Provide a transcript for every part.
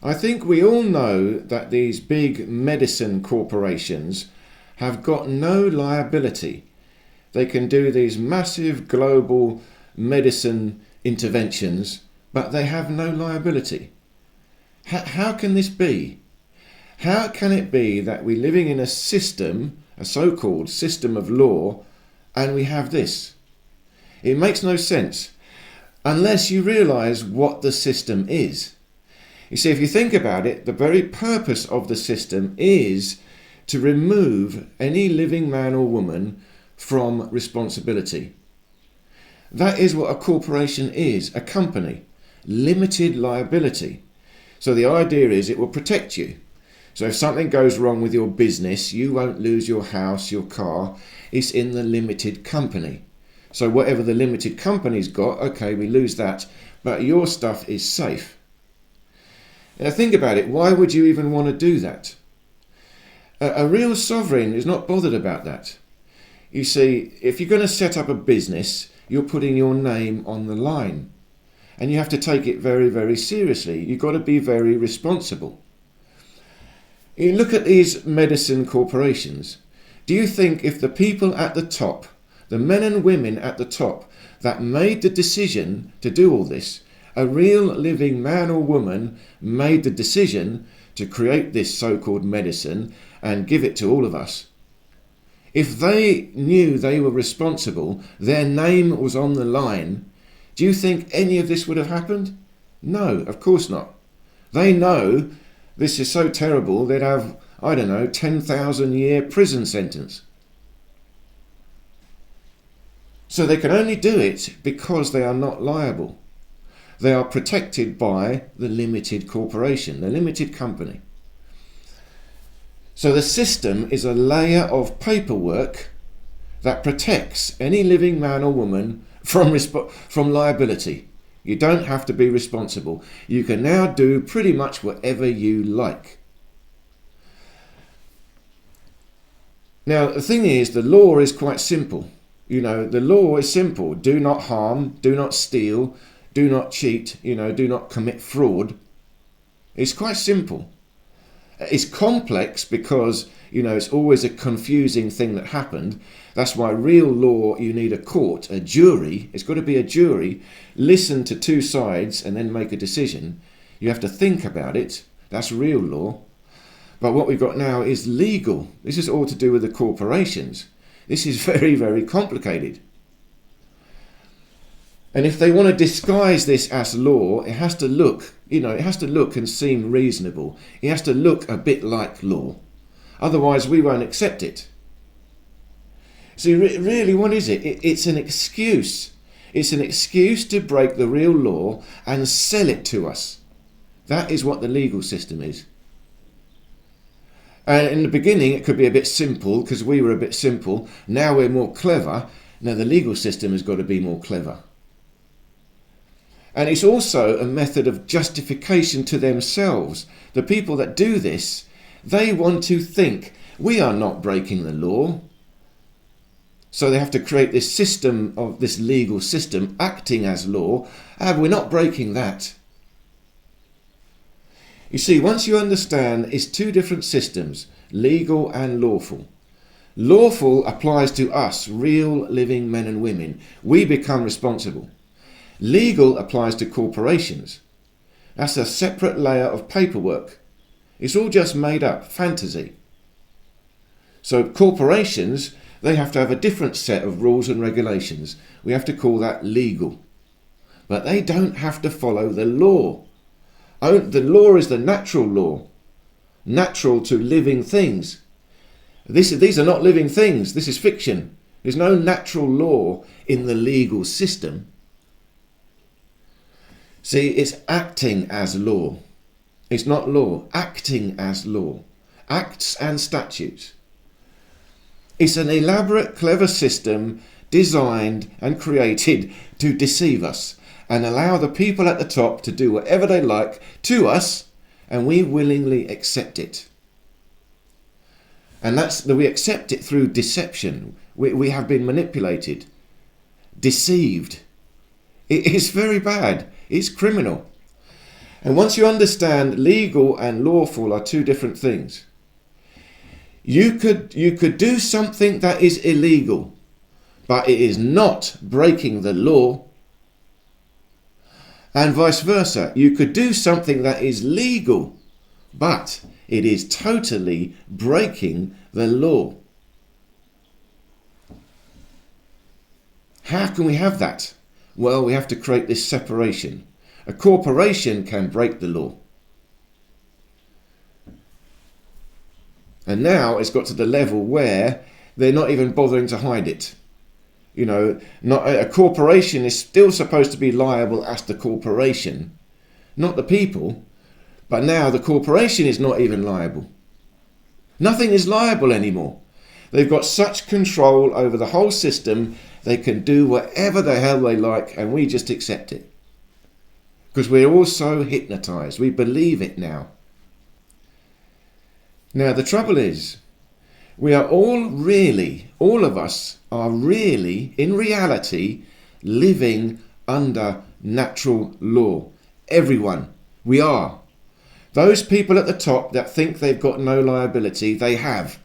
I think we all know that these big medicine corporations have got no liability. They can do these massive global medicine interventions, but they have no liability. How can this be? How can it be that we're living in a system, a so-called system of law, and we have this? It makes no sense unless you realise what the system is. You see, if you think about it, the very purpose of the system is to remove any living man or woman from responsibility. That is what a corporation is, a company, limited liability. So the idea is it will protect you. So if something goes wrong with your business, you won't lose your house, your car. It's in the limited company. So whatever the limited company's got, okay, we lose that, but your stuff is safe. Now think about it, why would you even want to do that? A real sovereign is not bothered about that. You see, if you're going to set up a business, you're putting your name on the line. And you have to take it very, very seriously. You've got to be very responsible. You look at these medicine corporations. Do you think if the people at the top, the men and women at the top that made the decision to do all this, a real living man or woman made the decision to create this so-called medicine and give it to all of us, if they knew they were responsible, their name was on the line, do you think any of this would have happened? No, of course not. They know this is so terrible they'd have, 10,000-year prison sentence. So they can only do it because they are not liable. They are protected by the limited corporation, the limited company. So the system is a layer of paperwork that protects any living man or woman from liability. You don't have to be responsible. You can now do pretty much whatever you like. Now, the thing is, the law is quite simple. The law is simple. Do not harm, do not steal, do not cheat, do not commit fraud. It's quite simple. It's complex because, it's always a confusing thing that happened. That's why real law, you need a court, a jury. It's got to be a jury. Listen to two sides and then make a decision. You have to think about it. That's real law. But what we've got now is legal. This is all to do with the corporations. This is very, very complicated. And if they want to disguise this as law, it has to look, it has to look and seem reasonable. It has to look a bit like law. Otherwise, we won't accept it. See, really, what is it? It's an excuse. It's an excuse to break the real law and sell it to us. That is what the legal system is. And in the beginning, it could be a bit simple because we were a bit simple. Now we're more clever. Now the legal system has got to be more clever. And it's also a method of justification to themselves. The people that do this, they want to think, we are not breaking the law. So they have to create this system of this legal system acting as law. We're not breaking that. You see, once you understand it's two different systems, legal and lawful. Lawful applies to us, real living men and women. We become responsible. Legal applies to corporations. That's a separate layer of paperwork. It's all just made up, fantasy. So corporations, they have to have a different set of rules and regulations. We have to call that legal. But they don't have to follow the law. The law is the natural law, natural to living things. These are not living things. This is fiction. There's no natural law in the legal system. See, it's acting as law. It's not law, acting as law. Acts and statutes. It's an elaborate, clever system designed and created to deceive us and allow the people at the top to do whatever they like to us, and we willingly accept it. And we accept it through deception. We have been manipulated, deceived. It is very bad. It's criminal. And once you understand legal and lawful are two different things, you could do something that is illegal, but it is not breaking the law. And vice versa. You could do something that is legal, but it is totally breaking the law. How can we have that? Well, we have to create this separation. A corporation can break the law. And now it's got to the level where they're not even bothering to hide it. You know, not a corporation is still supposed to be liable as the corporation, not the people. But now the corporation is not even liable. Nothing is liable anymore. They've got such control over the whole system, they can do whatever the hell they like, and we just accept it. Because we're all so hypnotized. We believe it now. Now the trouble is, we are all of us are really, in reality, living under natural law. Everyone. We are. Those people at the top that think they've got no liability, they have.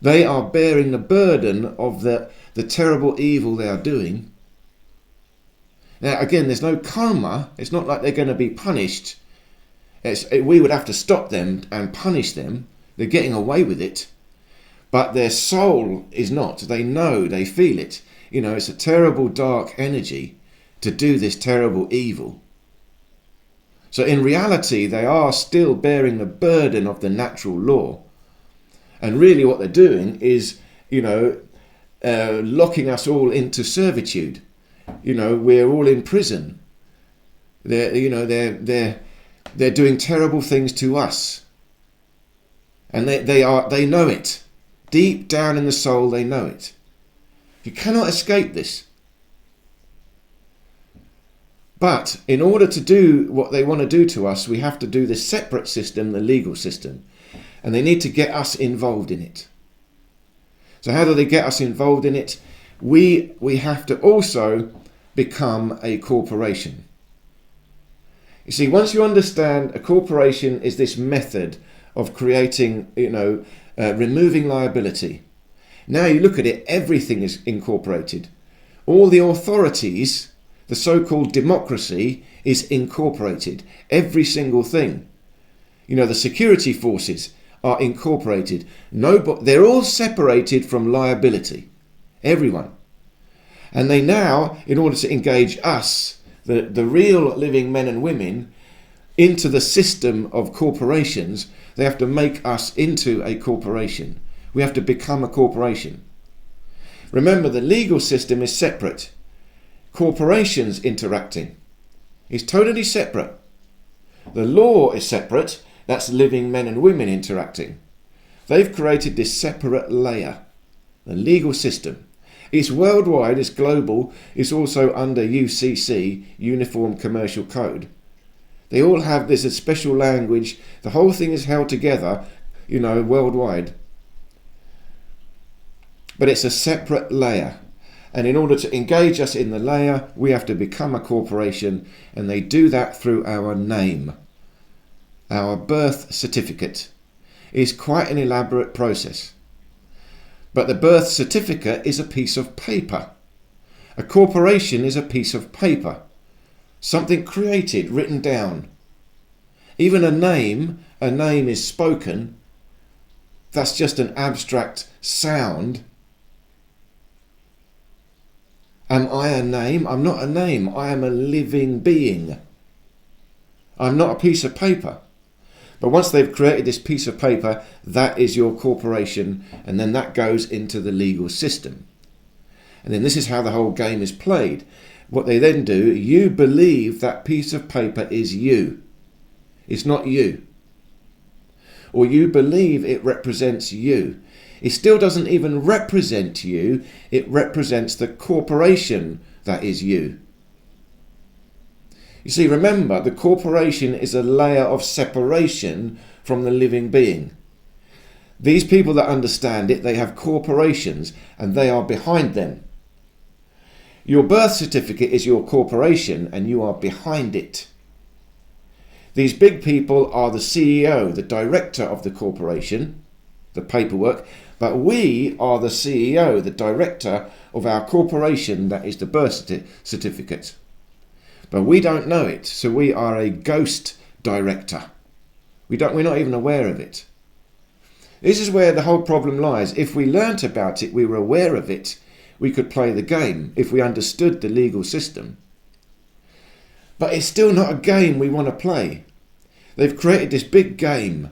They are bearing the burden of the terrible evil they are doing. Now again, there's no karma. It's not like they're going to be punished. We would have to stop them and punish them. They're getting away with it. But their soul is not. They know, they feel it. You know, it's a terrible dark energy to do this terrible evil. So in reality, they are still bearing the burden of the natural law. And really what they're doing is, you know, locking us all into servitude. You know, we're all in prison. They're doing terrible things to us. And they know it. Deep down in the soul, they know it. You cannot escape this. But in order to do what they want to do to us, we have to do this separate system, the legal system. And they need to get us involved in it. So how do they get us involved in it? We have to also become a corporation. You see, once you understand a corporation is this method of creating, removing liability. Now you look at it, everything is incorporated. All the authorities, the so-called democracy, is incorporated. Every single thing. You know, the security forces are incorporated. They're all separated from liability. Everyone. And they now, in order to engage us, the real living men and women, into the system of corporations, they have to make us into a corporation. We have to become a corporation. Remember, the legal system is separate. Corporations interacting is totally separate. The law is separate. That's living men and women interacting. They've created this separate layer, the legal system. It's worldwide, it's global, it's also under UCC, Uniform Commercial Code. They all have this special language. The whole thing is held together, worldwide. But it's a separate layer. And in order to engage us in the layer, we have to become a corporation. And they do that through our name. Our birth certificate is quite an elaborate process. But the birth certificate is a piece of paper. A corporation is a piece of paper. Something created, written down. Even a name is spoken. That's just an abstract sound. Am I a name? I'm not a name. I am a living being. I'm not a piece of paper. But once they've created this piece of paper, that is your corporation, and then that goes into the legal system. And then this is how the whole game is played. What they then do, you believe that piece of paper is you. It's not you. Or you believe it represents you. It still doesn't even represent you. It represents the corporation that is you. You see, remember, the corporation is a layer of separation from the living being. These people that understand it, they have corporations and they are behind them. Your birth certificate is your corporation and you are behind it. These big people are the CEO, the director of the corporation, the paperwork, but we are the CEO, the director of our corporation, that is the birth certificate. But we don't know it, so we are a ghost director. We're not even aware of it. This is where the whole problem lies. If we learnt about it, we were aware of it, we could play the game if we understood the legal system. But it's still not a game we want to play. They've created this big game.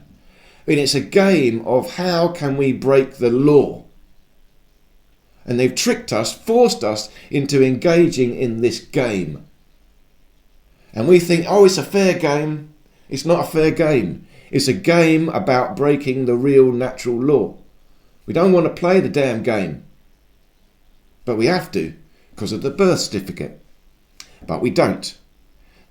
I mean, it's a game of how can we break the law. And they've tricked us, forced us into engaging in this game. And we think, oh, it's a fair game. It's not a fair game. It's a game about breaking the real natural law. We don't want to play the damn game. But we have to, because of the birth certificate. But we don't.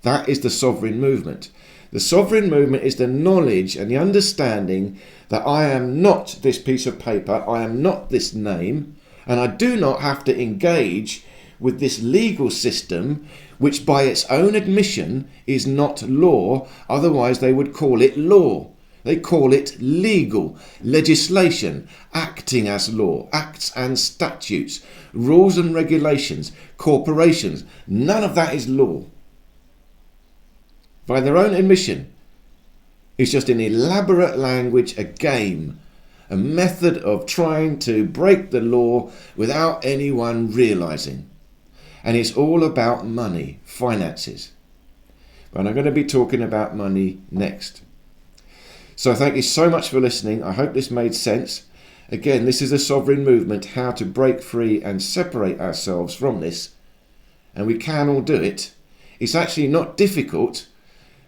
That is the sovereign movement. The sovereign movement is the knowledge and the understanding that I am not this piece of paper, I am not this name, and I do not have to engage with this legal system, which by its own admission is not law, otherwise they would call it law. They call it legal, legislation, acting as law, acts and statutes, rules and regulations, corporations. None of that is law. By their own admission, it's just an elaborate language, a game, a method of trying to break the law without anyone realizing. And it's all about money, finances. But I'm going to be talking about money next. So thank you so much for listening. I hope this made sense. Again, this is a sovereign movement, how to break free and separate ourselves from this. And we can all do it. It's actually not difficult,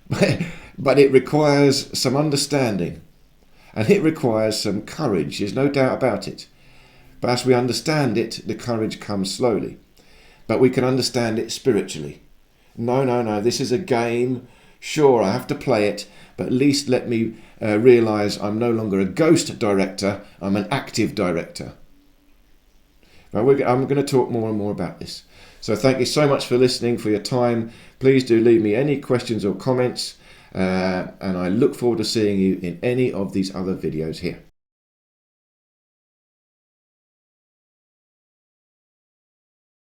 but it requires some understanding. And it requires some courage. There's no doubt about it. But as we understand it, the courage comes slowly. But we can understand it spiritually. No, this is a game. Sure, I have to play it, but at least let me realise I'm no longer a ghost director, I'm an active director. I'm going to talk more and more about this. So thank you so much for listening, for your time. Please do leave me any questions or comments, and I look forward to seeing you in any of these other videos here.